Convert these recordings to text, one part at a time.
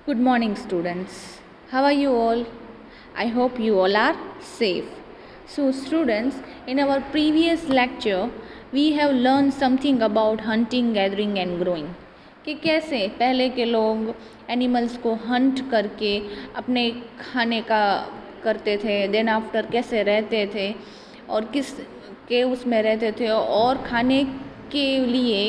Good morning, students. How are you all? I hope you all are safe. So, students, in our previous lecture, we have learned something about hunting, gathering, and growing. कि कैसे पहले के लोग animals को Hunt करके अपने खाने का करते थे, देन आफ्टर कैसे रहते थे और किस के उसमें रहते थे और खाने के लिए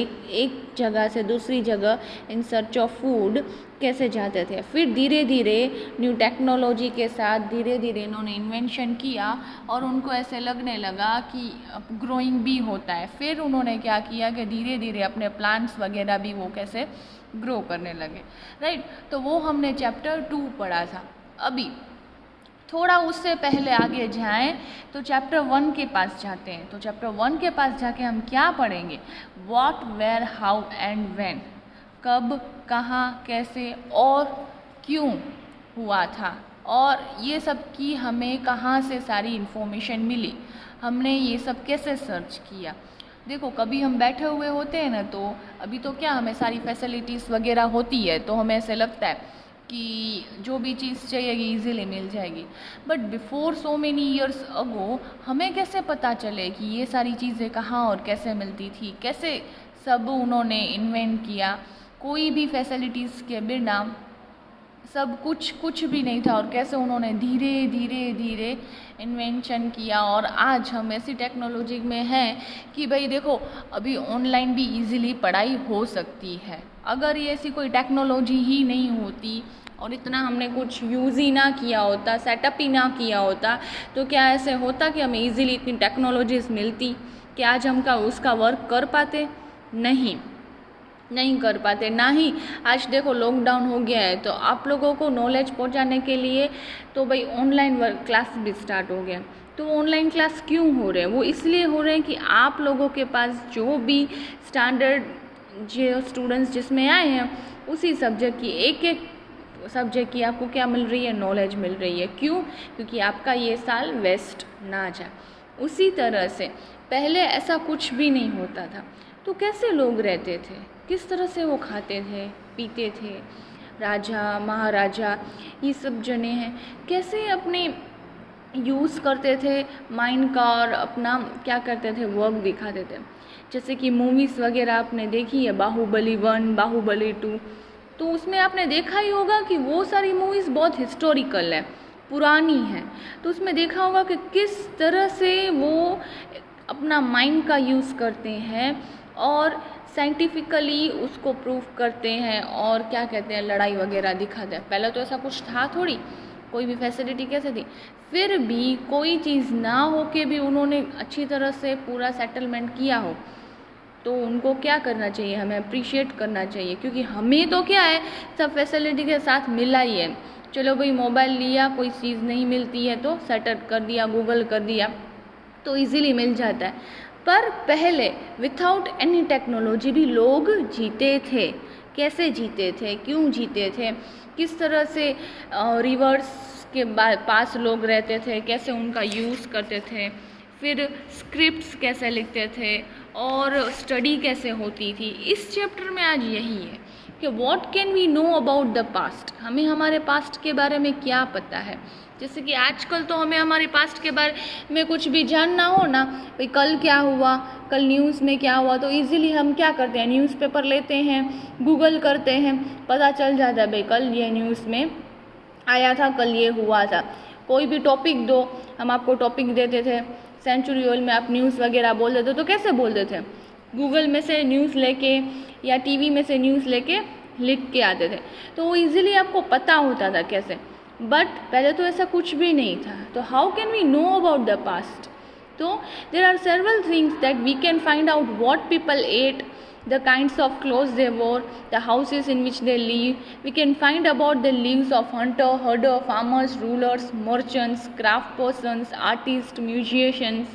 एक जगह से दूसरी जगह इन सर्च ऑफ फूड कैसे जाते थे। फिर धीरे धीरे न्यू टेक्नोलॉजी के साथ धीरे धीरे इन्होंने इन्वेंशन किया और उनको ऐसे लगने लगा कि ग्रोइंग भी होता है। फिर उन्होंने क्या किया कि धीरे धीरे अपने प्लांट्स वगैरह भी वो कैसे ग्रो करने लगे, राइट। तो वो हमने चैप्टर 2 पढ़ा था। अभी थोड़ा उससे पहले आगे जाएं तो चैप्टर 1 के पास जाते हैं। तो चैप्टर 1 के पास जाके हम क्या पढ़ेंगे? What, where, how and when. कब, कहाँ, कैसे और क्यों हुआ था, और ये सब की हमें कहाँ से सारी इन्फॉर्मेशन मिली, हमने ये सब कैसे सर्च किया। देखो, कभी हम बैठे हुए होते हैं ना, तो अभी तो क्या हमें सारी फैसिलिटीज़ वगैरह होती है, तो हमें ऐसे लगता है कि जो भी चीज़ चाहिएगी ईज़िली मिल जाएगी। But before so many years ago हमें कैसे पता चले कि ये सारी चीज़ें कहाँ और कैसे मिलती थी, कैसे सब उन्होंने इन्वेंट किया। कोई भी फैसिलिटीज़ के बिना सब कुछ भी नहीं था, और कैसे उन्होंने धीरे धीरे धीरे इन्वेंशन किया। और आज हम ऐसी टेक्नोलॉजी में हैं कि भाई देखो, अभी ऑनलाइन भी इजीली पढ़ाई हो सकती है। अगर ये ऐसी कोई टेक्नोलॉजी ही नहीं होती और इतना हमने कुछ यूज़ ही ना किया होता, सेटअप ही ना किया होता, तो क्या ऐसे होता कि हमें इजीली इतनी टेक्नोलॉजीज मिलती कि आज हम का उसका वर्क कर पाते? नहीं कर पाते। ना ही आज देखो लॉकडाउन हो गया है, तो आप लोगों को नॉलेज पहुंचाने के लिए तो भाई ऑनलाइन वर्क क्लास भी स्टार्ट हो गया। तो ऑनलाइन क्लास क्यों हो रहे हैं? वो इसलिए हो रहे हैं कि आप लोगों के पास जो भी स्टैंडर्ड जो स्टूडेंट्स जिसमें आए हैं, उसी सब्जेक्ट की एक सब्जेक्ट की आपको क्या मिल रही है? नॉलेज मिल रही है। क्यों? क्योंकि आपका ये साल वेस्ट ना जाए। उसी तरह से पहले ऐसा कुछ भी नहीं होता था, तो कैसे लोग रहते थे, किस तरह से वो खाते थे पीते थे? राजा महाराजा ये सब जने हैं, कैसे अपने यूज़ करते थे माइंड का और अपना क्या करते थे, वर्क दिखाते थे। जैसे कि मूवीज़ वगैरह आपने देखी है, बाहुबली 1, बाहुबली 2, तो उसमें आपने देखा ही होगा कि वो सारी मूवीज़ बहुत हिस्टोरिकल है, पुरानी है। तो उसमें देखा होगा कि किस तरह से वो अपना माइंड का यूज़ करते हैं और साइंटिफिकली उसको प्रूव करते हैं और क्या कहते हैं, लड़ाई वगैरह दिखाते हैं। पहले तो ऐसा कुछ था थोड़ी, कोई भी फैसिलिटी कैसे थी? फिर भी कोई चीज़ ना हो के भी उन्होंने अच्छी तरह से पूरा सेटलमेंट किया हो, तो उनको क्या करना चाहिए? हमें अप्रिशिएट करना चाहिए, क्योंकि हमें तो क्या है, सब फैसिलिटी के साथ मिला ही है। चलो भाई, मोबाइल लिया, कोई चीज़ नहीं मिलती है तो सेटअप कर दिया, गूगल कर दिया, तो इजीली मिल जाता है। पर पहले विथआउट एनी टेक्नोलॉजी भी लोग जीते थे। कैसे जीते थे, क्यों जीते थे, किस तरह से रिवर्स के पास लोग रहते थे, कैसे उनका यूज़ करते थे, फिर स्क्रिप्ट्स कैसे लिखते थे और स्टडी कैसे होती थी। इस चैप्टर में आज यही है कि what can we know about the past. हमें हमारे पास्ट के बारे में क्या पता है। जैसे कि आजकल तो हमें हमारे पास्ट के बारे में कुछ भी जानना हो ना, भाई कल क्या हुआ, कल न्यूज़ में क्या हुआ, तो इजीली हम क्या करते हैं, न्यूज़पेपर लेते हैं, गूगल करते हैं, पता चल जाता है भाई कल ये न्यूज़ में आया था, कल ये हुआ था। कोई भी टॉपिक दो, हम आपको टॉपिक देते थे, सेंचुरी ऑयल में आप न्यूज़ वगैरह बोल देते, तो कैसे बोलते थे? गूगल में से न्यूज़ लेके या टीवी में से न्यूज़ लेके लिख के आते थे, तो वो ईजिली आपको पता होता था कैसे। बट पहले तो ऐसा कुछ भी नहीं था, तो how can we know about the past? तो there are several things that we can find out what people ate, the kinds of clothes they wore, the houses in which they live. We can find about the lives of hunter, herder, farmers, rulers, merchants, craft persons, artists, musicians,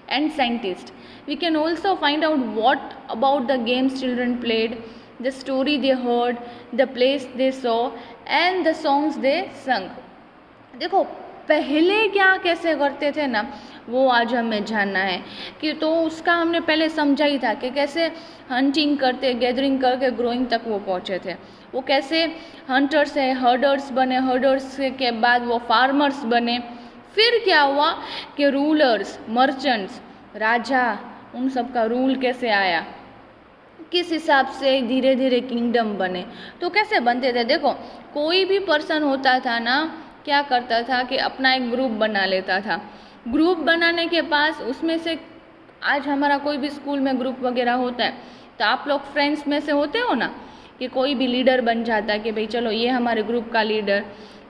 and scientists. We can also find out what about the games children played, the story they heard, the place they saw, and the songs they sung. देखो, पहले क्या कैसे करते थे ना, वो आज हमें जानना है कि तो उसका हमने पहले समझा ही था कि कैसे हंटिंग करते, गैदरिंग करके ग्रोइंग तक वो पहुँचे थे। वो कैसे हंटर्स से हर्डर्स बने, हर्डर्स के बाद वो फार्मर्स बने। फिर क्या हुआ कि रूलर्स, मर्चेंट्स, राजा, उन सब का रूल कैसे आया, किस हिसाब से धीरे धीरे किंगडम बने। तो कैसे बनते थे, देखो कोई भी पर्सन होता था ना, क्या करता था कि अपना एक ग्रुप बना लेता था। ग्रुप बनाने के पास उसमें से, आज हमारा कोई भी स्कूल में ग्रुप वगैरह होता है तो आप लोग फ्रेंड्स में से होते हो ना कि कोई भी लीडर बन जाता है कि भाई चलो ये हमारे ग्रुप का लीडर।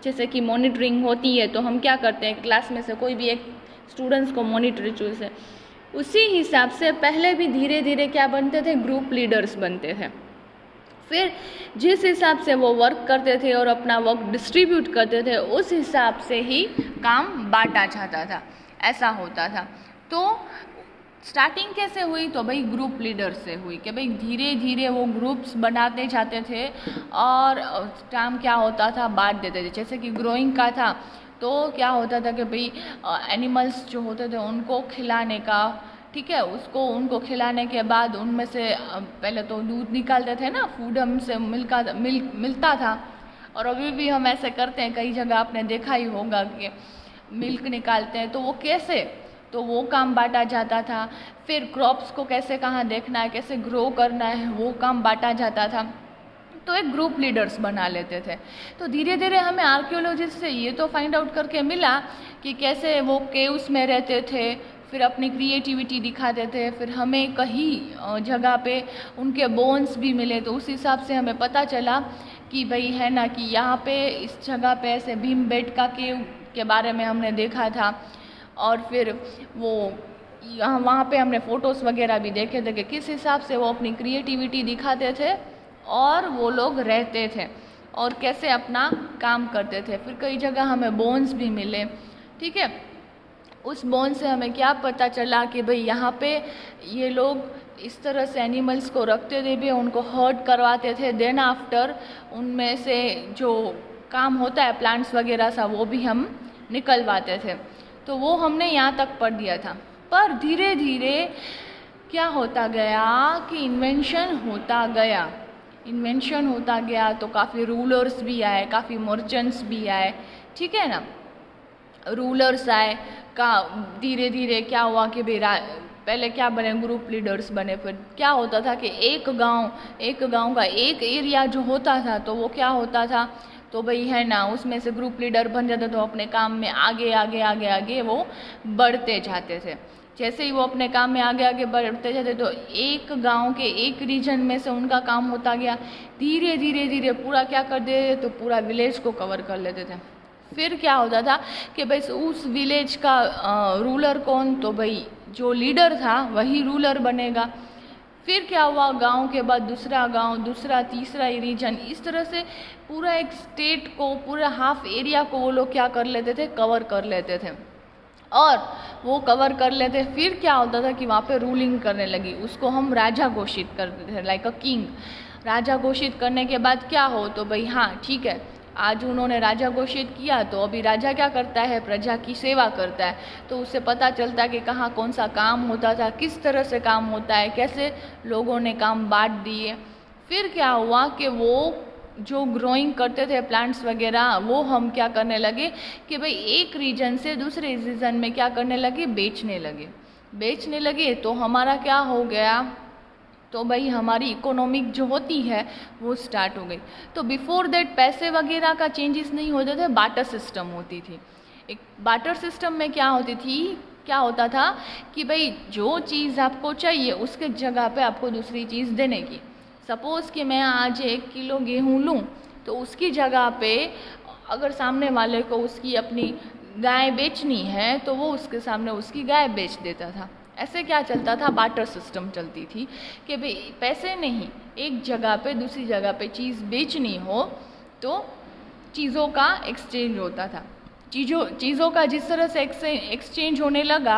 जैसे कि मॉनिटरिंग होती है तो हम क्या करते हैं, क्लास में से कोई भी एक स्टूडेंट्स को मॉनिटर चूज है, उसी हिसाब से पहले भी धीरे धीरे क्या बनते थे, ग्रुप लीडर्स बनते थे। फिर जिस हिसाब से वो वर्क करते थे और अपना वर्क डिस्ट्रीब्यूट करते थे उस हिसाब से ही काम बांटा जाता था, ऐसा होता था। तो स्टार्टिंग कैसे हुई, तो भाई ग्रुप लीडर से हुई कि भाई धीरे धीरे वो ग्रुप्स बनाते जाते थे और काम क्या होता था, बांट देते थे। जैसे कि ग्रोइंग का था तो क्या होता था कि भाई एनिमल्स जो होते थे उनको खिलाने का, ठीक है, उसको उनको खिलाने के बाद उनमें से पहले तो दूध निकालते थे ना, फूड हमसे मिलता था। और अभी भी हम ऐसे करते हैं, कई जगह आपने देखा ही होगा कि मिल्क निकालते हैं। तो वो कैसे, तो वो काम बांटा जाता था। फिर क्रॉप्स को कैसे कहाँ देखना है, कैसे ग्रो करना है, वो काम बांटा जाता था। तो एक ग्रुप लीडर्स बना लेते थे। तो धीरे धीरे हमें आर्कियोलॉजिस्ट से ये तो फाइंड आउट करके मिला कि कैसे वो केव्स में रहते थे, फिर अपनी क्रिएटिविटी दिखाते थे। फिर हमें कहीं जगह पे उनके बोन्स भी मिले, तो उस हिसाब से हमें पता चला कि भाई है ना कि यहाँ पे इस जगह पे ऐसे भीमबेटका केव के बारे में हमने देखा था। और फिर वो यहाँ वहाँ पे हमने फ़ोटोज़ वगैरह भी देखे थे कि किस हिसाब से वो अपनी क्रिएटिविटी दिखाते थे और वो लोग रहते थे और कैसे अपना काम करते थे। फिर कई जगह हमें बोन्स भी मिले, ठीक है। उस बोन से हमें क्या पता चला कि भाई यहाँ पे ये लोग इस तरह से एनिमल्स को रखते थे भी, उनको हर्ट करवाते थे। देन आफ्टर उनमें से जो काम होता है प्लांट्स वगैरह सा, वो भी हम निकलवाते थे। तो वो हमने यहाँ तक पढ़ दिया था। पर धीरे धीरे क्या होता गया कि इन्वेंशन होता गया, इन्वेंशन होता गया तो काफ़ी रूलर्स भी आए, काफ़ी मर्चेंट्स भी आए, ठीक है ना। रूलर्स आए का धीरे धीरे क्या हुआ कि भाई पहले क्या बने, ग्रुप लीडर्स बने। फिर क्या होता था कि एक गांव का एक एरिया जो होता था तो वो क्या होता था, तो भाई है ना उसमें से ग्रुप लीडर बन जाते तो अपने काम में आगे आगे आगे आगे वो बढ़ते जाते थे। जैसे ही वो अपने काम में आगे आगे बढ़ते जाते तो एक गांव के एक रीजन में से उनका काम होता गया, धीरे धीरे धीरे पूरा क्या कर देते तो पूरा विलेज को कवर कर लेते थे। फिर क्या होता था कि भाई उस विलेज का रूलर कौन, तो भाई जो लीडर था वही रूलर बनेगा। फिर क्या हुआ, गांव के बाद दूसरा गांव, दूसरा तीसरा रीजन, इस तरह से पूरा एक स्टेट को, पूरा हाफ एरिया को वो लोग क्या कर लेते थे, कवर कर लेते थे। और वो कवर कर लेते, फिर क्या होता था कि वहाँ पे रूलिंग करने लगी, उसको हम राजा घोषित करते थे, लाइक अ किंग। राजा घोषित करने के बाद क्या हो, तो भाई हाँ ठीक है, आज उन्होंने राजा घोषित किया तो अभी राजा क्या करता है, प्रजा की सेवा करता है। तो उससे पता चलता है कि कहाँ कौन सा काम होता था, किस तरह से काम होता है, कैसे लोगों ने काम बांट दिए। फिर क्या हुआ कि वो जो ग्रोइंग करते थे प्लांट्स वगैरह, वो हम क्या करने लगे कि भाई एक रीजन से दूसरे रीजन में क्या करने लगे, बेचने लगे। तो हमारा क्या हो गया, तो भाई हमारी इकोनॉमिक जो होती है वो स्टार्ट हो गई। तो बिफोर दैट पैसे वगैरह का चेंजेस नहीं होते थे, बार्टर सिस्टम होती थी। एक बार्टर सिस्टम में क्या होता था कि भाई जो चीज़ आपको चाहिए उसके जगह पे आपको दूसरी चीज़ देने की। सपोज़ कि मैं आज 1 किलो गेहूँ लूँ तो उसकी जगह पे अगर सामने वाले को उसकी अपनी गाय बेचनी है तो वो उसके सामने उसकी गाय बेच देता था। ऐसे क्या चलता था, बार्टर सिस्टम चलती थी कि भाई पैसे नहीं, एक जगह पे दूसरी जगह पे चीज़ बेचनी हो तो चीज़ों का एक्सचेंज होता था। चीज़ों का जिस तरह से एक्सचेंज होने लगा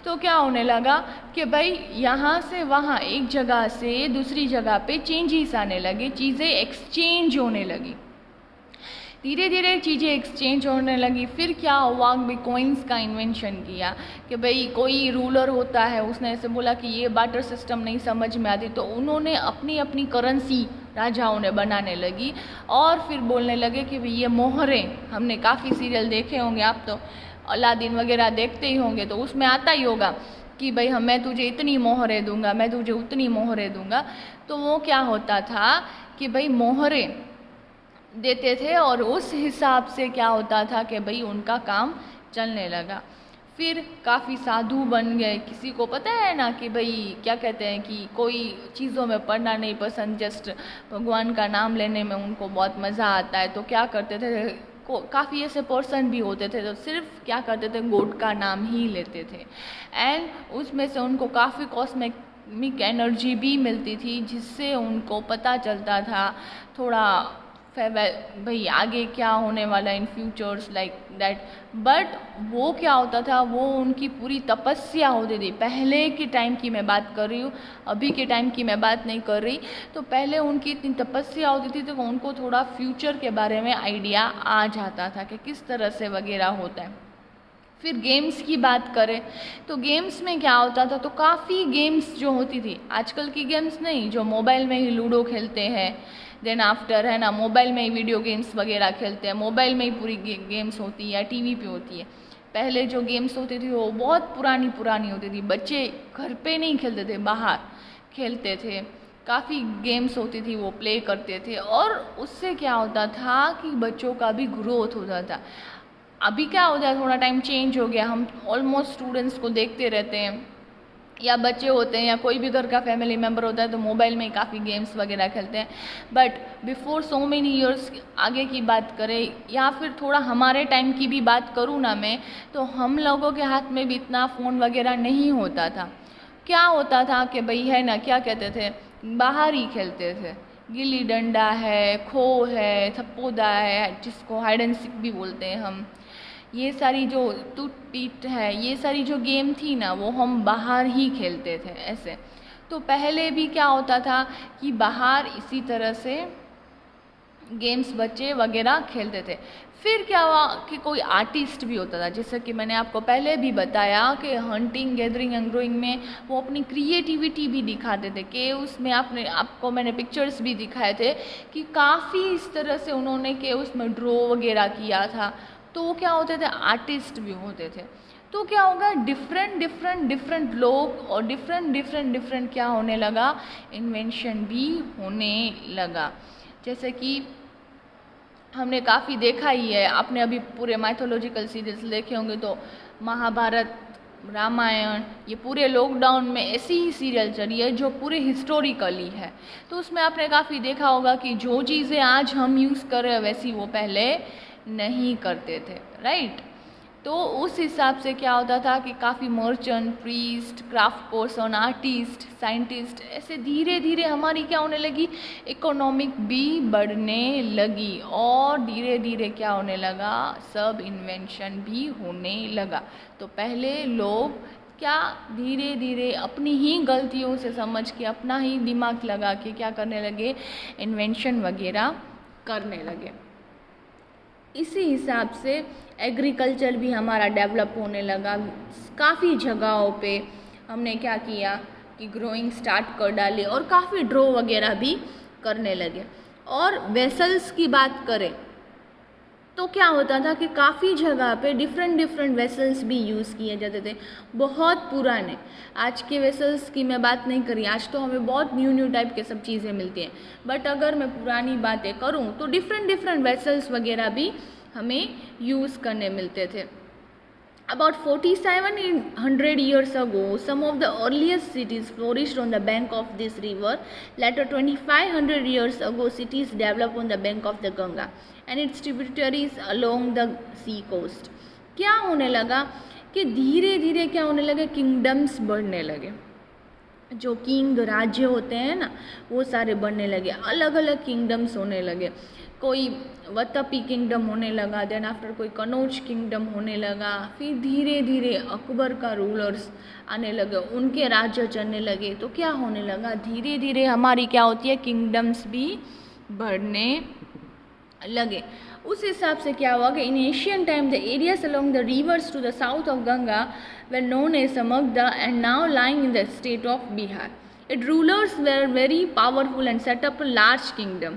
तो क्या होने लगा कि भाई यहाँ से वहाँ, एक जगह से दूसरी जगह पे चेंजेस आने लगे, चीज़ें एक्सचेंज होने लगी, धीरे धीरे चीज़ें एक्सचेंज होने लगी। फिर क्या हुआ, भाई कॉइन्स का इन्वेंशन किया कि भाई कोई रूलर होता है, उसने ऐसे बोला कि ये बार्टर सिस्टम नहीं समझ में आती, तो उन्होंने अपनी अपनी करेंसी राजाओं ने बनाने लगी और फिर बोलने लगे कि भाई ये मोहरें, हमने काफ़ी सीरियल देखे होंगे, आप तो अलादीन वगैरह देखते ही होंगे, तो उसमें आता ही होगा कि भाई मैं तुझे इतनी मोहरें दूंगा, मैं तुझे उतनी मोहरें दूंगा। तो वो क्या होता था कि भाई मोहरें देते थे और उस हिसाब से क्या होता था कि भाई उनका काम चलने लगा। फिर काफ़ी साधु बन गए। किसी को पता है ना कि भाई क्या कहते हैं कि कोई चीज़ों में पढ़ना नहीं पसंद, जस्ट भगवान का नाम लेने में उनको बहुत मज़ा आता है, तो क्या करते थे, काफ़ी ऐसे पर्सन भी होते थे तो सिर्फ क्या करते थे, गॉड का नाम ही लेते थे। एंड उसमें से उनको काफ़ी कॉस्मिक एनर्जी भी मिलती थी, जिससे उनको पता चलता था थोड़ा भाई आगे क्या होने वाला इन फ्यूचर्स लाइक दैट। बट वो क्या होता था, वो उनकी पूरी तपस्या होती थी। पहले के टाइम की मैं बात कर रही हूँ, अभी के टाइम की मैं बात नहीं कर रही। तो पहले उनकी इतनी तपस्या होती थी तो उनको थोड़ा फ्यूचर के बारे में आइडिया आ जाता था कि किस तरह से वगैरह होता है। फिर गेम्स की बात करें तो गेम्स में क्या होता था, तो काफ़ी गेम्स जो होती थी, आजकल की गेम्स नहीं जो मोबाइल में ही लूडो खेलते हैं, देन आफ्टर है ना मोबाइल में ही वीडियो गेम्स वगैरह खेलते हैं, मोबाइल में ही पूरी गेम्स होती है या टीवी पे होती है। पहले जो गेम्स होती थी वो बहुत पुरानी होती थी, बच्चे घर पे नहीं खेलते थे, बाहर खेलते थे। काफ़ी गेम्स होती थी वो प्ले करते थे और उससे क्या होता था कि बच्चों का भी ग्रोथ होता था। अभी क्या होता है, थोड़ा टाइम चेंज हो गया, हम ऑलमोस्ट स्टूडेंट्स को देखते रहते हैं या बच्चे होते हैं या कोई भी घर का फैमिली मेम्बर होता है तो मोबाइल में ही काफ़ी गेम्स वगैरह खेलते हैं। But before so many years आगे की बात करें या फिर थोड़ा हमारे टाइम की भी बात करूँ ना मैं, तो हम लोगों के हाथ में भी इतना फ़ोन वगैरह नहीं होता था। क्या होता था कि भाई है ना क्या कहते थे, बाहर ही खेलते थे, गिल्ली डंडा है, खो है, थप्पोदा है, जिसको हाइड एंड सीक भी बोलते हैं हम, ये सारी जो टूट पीट है, ये सारी जो गेम थी ना वो हम बाहर ही खेलते थे ऐसे। तो पहले भी क्या होता था कि बाहर इसी तरह से गेम्स बच्चे वगैरह खेलते थे। फिर क्या हुआ कि कोई आर्टिस्ट भी होता था, जैसे कि मैंने आपको पहले भी बताया कि हंटिंग गैदरिंग एंड ग्रोइंग में वो अपनी क्रिएटिविटी भी दिखाते थे कि उसमें आपको मैंने पिक्चर्स भी दिखाए थे कि काफ़ी इस तरह से उन्होंने कि उसमें ड्रॉ वगैरह किया था। तो वो क्या होते थे, आर्टिस्ट भी होते थे। तो क्या होगा, डिफरेंट लोग और डिफरेंट क्या होने लगा, इन्वेंशन भी होने लगा। जैसे कि हमने काफ़ी देखा ही है, आपने अभी पूरे माइथोलॉजिकल सीरीज देखे होंगे तो महाभारत, रामायण, ये पूरे लॉकडाउन में ऐसी ही सीरियल चली है जो पूरे हिस्टोरिकली है। तो उसमें आपने काफ़ी देखा होगा कि जो चीज़ें आज हम यूज़ कर रहे हैं वैसी वो पहले नहीं करते थे, राइट। तो उस हिसाब से क्या होता था कि काफ़ी merchant, priest, craft person, artist, scientist, ऐसे धीरे धीरे हमारी क्या होने लगी, इकोनॉमिक भी बढ़ने लगी और धीरे धीरे क्या होने लगा, सब इन्वेंशन भी होने लगा। तो पहले लोग क्या धीरे धीरे अपनी ही गलतियों से समझ के अपना ही दिमाग लगा के क्या करने लगे, इन्वेंशन वगैरह करने लगे। इसी हिसाब से एग्रीकल्चर भी हमारा डेवलप होने लगा। काफ़ी जगहों पे हमने क्या किया कि ग्रोइंग स्टार्ट कर डाली और काफ़ी ड्रो वगैरह भी करने लगे। और वेसल्स की बात करें तो क्या होता था कि काफ़ी जगह पे डिफरेंट वेसल्स भी यूज़ किए जाते थे, बहुत पुराने। आज के वेसल्स की मैं बात नहीं करी, आज तो हमें बहुत न्यू टाइप के सब चीज़ें मिलती हैं। बट अगर मैं पुरानी बातें करूँ तो डिफरेंट वेसल्स वगैरह भी हमें यूज़ करने मिलते थे। About 4700 years ago, some of the earliest cities flourished on the bank of this river. Later, 2500 years ago, cities developed on the bank of the Ganga and its tributaries along the sea coast. क्या होने लगा कि धीरे धीरे क्या होने लगे, kingdoms बढ़ने लगे। जो किंग राज्य होते हैं ना वो सारे बनने लगे, अलग अलग किंगडम्स होने लगे। कोई वतपी किंगडम होने लगा, देन आफ्टर कोई कनौज किंगडम होने लगा, फिर धीरे धीरे अकबर का रूलर्स आने लगे, उनके राज्य चलने लगे। तो क्या होने लगा, धीरे धीरे हमारी क्या होती है, किंगडम्स भी बढ़ने लगे। उस हिसाब से क्या हुआ कि in Asian time the areas along the rivers to the south of Ganga were known as Samagda and now lying in the state of Bihar. Its rulers were very powerful and set up a large kingdom.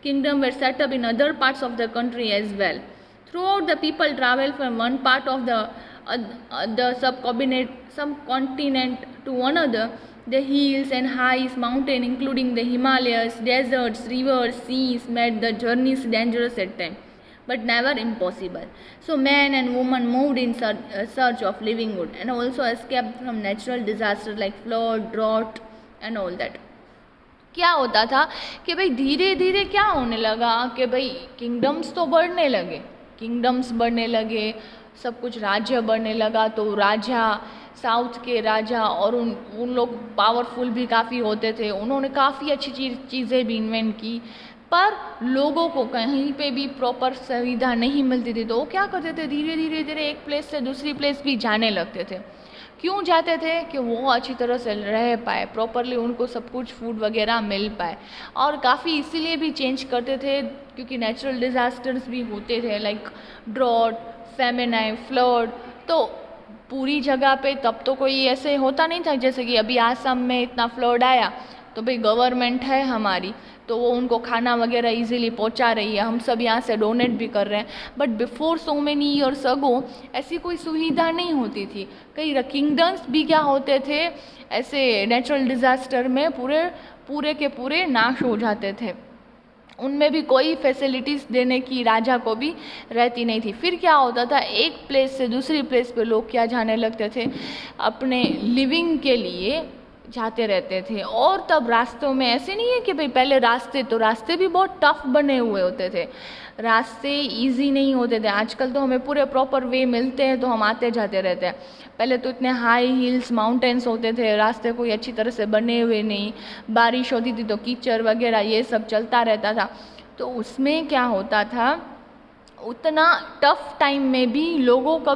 Kingdoms were set up in other parts of the country as well. Throughout, the people traveled from one part of the subcontinent to another. The hills and heights, mountains, including the Himalayas, deserts, rivers, seas, made the journeys dangerous at times, but never impossible. So men and women moved in search of livelihood and also escaped from natural disasters like flood, drought and all that. क्या होता था कि भाई धीरे धीरे क्या होने लगा कि भाई किंगडम्स तो बढ़ने लगे, किंगडम्स बढ़ने लगे, सब कुछ राज्य बढ़ने लगा। तो राजा, साउथ के राजा और उन लोग पावरफुल भी काफ़ी होते थे, उन्होंने काफ़ी अच्छी चीज़ें भी इन्वेंट की, पर लोगों को कहीं पे भी प्रॉपर सुविधा नहीं मिलती थी। तो वो क्या करते थे, धीरे धीरे धीरे एक प्लेस से दूसरी प्लेस भी जाने लगते थे। क्यों जाते थे कि वो अच्छी तरह से रह पाए, प्रॉपरली उनको सब कुछ फूड वगैरह मिल पाए। और काफ़ी इसीलिए भी चेंज करते थे क्योंकि नेचुरल डिज़ास्टर्स भी होते थे लाइक ड्रॉट, फेमिनाइन, फ्लड। तो पूरी जगह पे तब तो कोई ऐसे होता नहीं था, जैसे कि अभी आसाम में इतना फ्लड आया तो भाई गवर्नमेंट है हमारी, तो वो उनको खाना वगैरह इजीली पहुंचा रही है, हम सब यहाँ से डोनेट भी कर रहे हैं। But before so many years ago ऐसी कोई सुविधा नहीं होती थी। कई किंगडम्स भी क्या होते थे, ऐसे नेचुरल डिज़ास्टर में पूरे के पूरे नाश हो जाते थे, उनमें भी कोई फैसिलिटीज़ देने की राजा को भी रहती नहीं थी। फिर क्या होता था, एक प्लेस से दूसरी प्लेस पे लोग क्या जाने लगते थे, अपने लिविंग के लिए जाते रहते थे। और तब रास्तों में ऐसे नहीं है कि भाई पहले रास्ते भी बहुत टफ बने हुए होते थे, रास्ते इजी नहीं होते थे। आजकल तो हमें पूरे प्रॉपर वे मिलते हैं तो हम आते जाते रहते हैं। पहले तो इतने हाई हिल्स, माउंटेन्स होते थे, रास्ते कोई अच्छी तरह से बने हुए नहीं, बारिश होती थी तो कीचड़ वगैरह ये सब चलता रहता था। तो उसमें क्या होता था, उतना टफ टाइम में भी लोगों का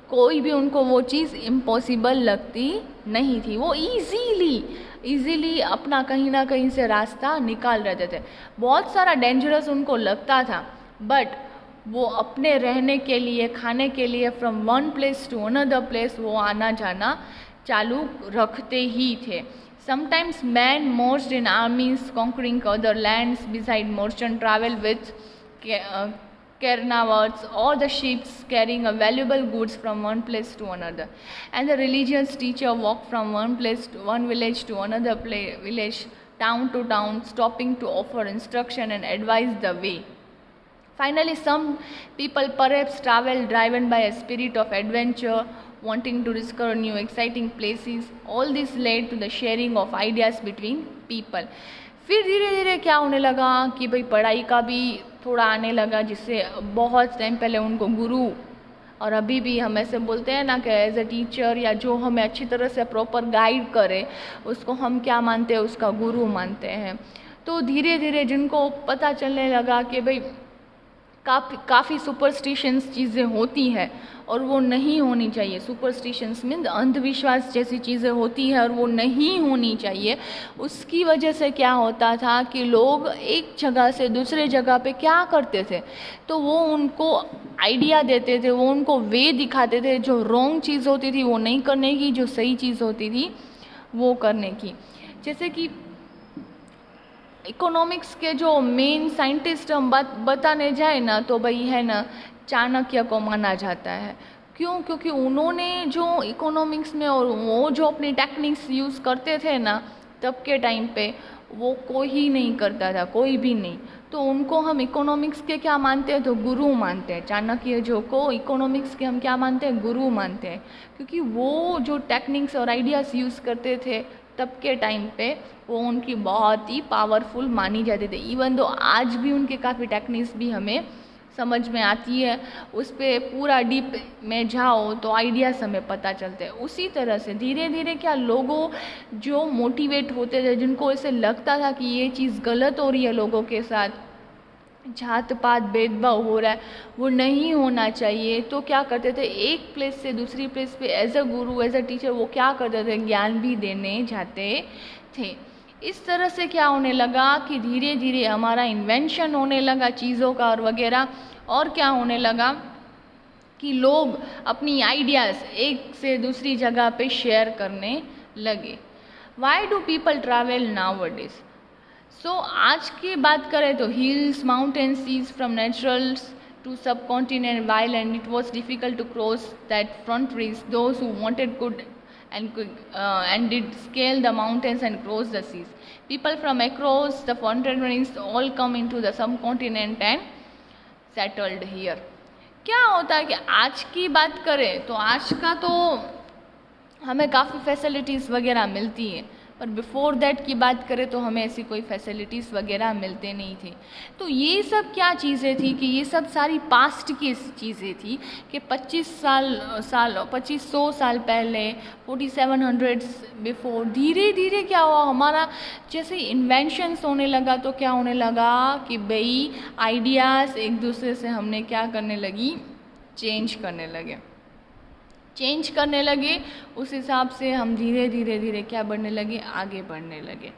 कोई भी उनको वो चीज़ इम्पॉसिबल लगती नहीं थी। वो इजीली अपना कहीं ना कहीं से रास्ता निकाल रहते थे। बहुत सारा डेंजरस उनको लगता था, बट वो अपने रहने के लिए, खाने के लिए from one place to another place वो आना जाना चालू रखते ही थे। Sometimes man most in armies conquering other lands beside merchant travel with caravans or the ships carrying a valuable goods from one place to another, and the religious teacher walked from one village to another village, town to town, stopping to offer instruction and advise the way. Finally, some people perhaps traveled driven by a spirit of adventure, wanting to discover new exciting places. All this led to the sharing of ideas between people. फिर धीरे धीरे क्या होने लगा कि भाई पढ़ाई का भी थोड़ा आने लगा, जिससे बहुत टाइम पहले उनको गुरु, और अभी भी हम ऐसे बोलते हैं ना कि एज अ टीचर या जो हमें अच्छी तरह से प्रॉपर गाइड करे उसको हम क्या मानते हैं, उसका गुरु मानते हैं। तो धीरे धीरे जिनको पता चलने लगा कि भाई काफ़ी सुपरस्टिशंस चीज़ें होती हैं और वो नहीं होनी चाहिए। सुपरस्टिशंस मीन्स अंधविश्वास जैसी चीज़ें होती है और वो नहीं होनी चाहिए। उसकी वजह से क्या होता था कि लोग एक जगह से दूसरे जगह पे क्या करते थे, तो वो उनको आइडिया देते थे, वो उनको वे दिखाते थे। जो रॉन्ग चीज़ होती थी वो नहीं करने की, जो सही चीज़ होती थी वो करने की। जैसे कि इकोनॉमिक्स के जो मेन साइंटिस्ट हम बताने जाए ना, तो भाई है ना, चाणक्य को माना जाता है। क्यों? क्योंकि उन्होंने जो इकोनॉमिक्स में और वो जो अपनी टेक्निक्स यूज़ करते थे ना तब के टाइम पे, वो कोई ही नहीं करता था, कोई भी नहीं। तो उनको हम इकोनॉमिक्स के क्या मानते हैं, तो गुरु मानते हैं। चाणक्य जो को इकोनॉमिक्स के हम क्या मानते हैं, गुरु मानते हैं, क्योंकि वो जो टेक्निक्स और आइडियाज़ यूज़ करते थे तब के टाइम पे वो उनकी बहुत ही पावरफुल मानी जाती थी। इवन दो आज भी उनके काफ़ी टेक्निक्स भी हमें समझ में आती है, उस पर पूरा डीप में जाओ तो आइडियाज़ हमें पता चलते हैं। उसी तरह से धीरे धीरे क्या लोगों जो मोटिवेट होते थे, जिनको ऐसे लगता था कि ये चीज़ गलत हो रही है, लोगों के साथ जात पात भेदभाव हो रहा है, वो नहीं होना चाहिए, तो क्या करते थे, एक प्लेस से दूसरी प्लेस पे as a Guru, as a teacher वो क्या करते थे, ज्ञान भी देने जाते थे। इस तरह से क्या होने लगा कि धीरे धीरे हमारा इन्वेंशन होने लगा चीज़ों का और वगैरह। और क्या होने लगा कि लोग अपनी आइडियाज़ एक से दूसरी जगह पे शेयर करने लगे। Why do people travel nowadays? So आज की बात करें तो hills, mountains, seas from naturals to subcontinent while and it was difficult to cross that frontiers. Those who wanted could and did scale the mountains and cross the seas. People from across the frontiers all come into the subcontinent and settled here. क्या होता है कि आज की बात करें तो आज का तो हमें काफ़ी फैसिलिटीज़ वगैरह मिलती हैं, पर बिफोर दैट की बात करें तो हमें ऐसी कोई फैसिलिटीज़ वगैरह मिलते नहीं थे। तो ये सब क्या चीज़ें थी कि ये सब सारी पास्ट की चीज़ें थी कि 2500 साल पहले 4700 बिफोर धीरे धीरे क्या हुआ, हमारा जैसे इन्वेंशंस होने लगा तो क्या होने लगा कि भाई आइडियाज़ एक दूसरे से हमने क्या करने लगी, चेंज करने लगे। उस हिसाब से हम धीरे धीरे क्या बढ़ने लगे, आगे बढ़ने लगे।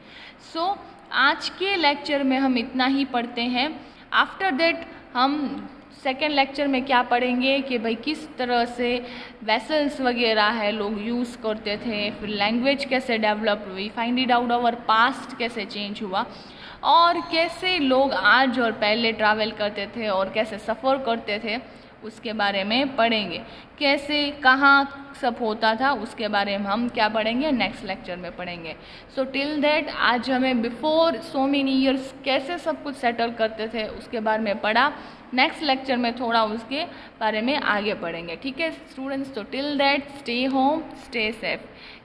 सो आज के लेक्चर में हम इतना ही पढ़ते हैं। आफ्टर दैट हम सेकेंड लेक्चर में क्या पढ़ेंगे कि भाई किस तरह से वेसल्स वगैरह है लोग यूज़ करते थे, फिर लैंग्वेज कैसे डेवलप हुई, find it out our past कैसे चेंज हुआ, और कैसे लोग आज और पहले ट्रैवल करते थे और कैसे सफ़र करते थे उसके बारे में पढ़ेंगे। कैसे कहाँ सब होता था उसके बारे में हम क्या पढ़ेंगे, नेक्स्ट लेक्चर में पढ़ेंगे। सो टिल दैट आज हमें बिफोर सो मेनी ईयर्स कैसे सब कुछ सेटल करते थे उसके बारे में पढ़ा। नेक्स्ट लेक्चर में थोड़ा उसके बारे में आगे पढ़ेंगे। ठीक है स्टूडेंट्स, तो till that stay home, stay safe.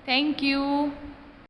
Thank you.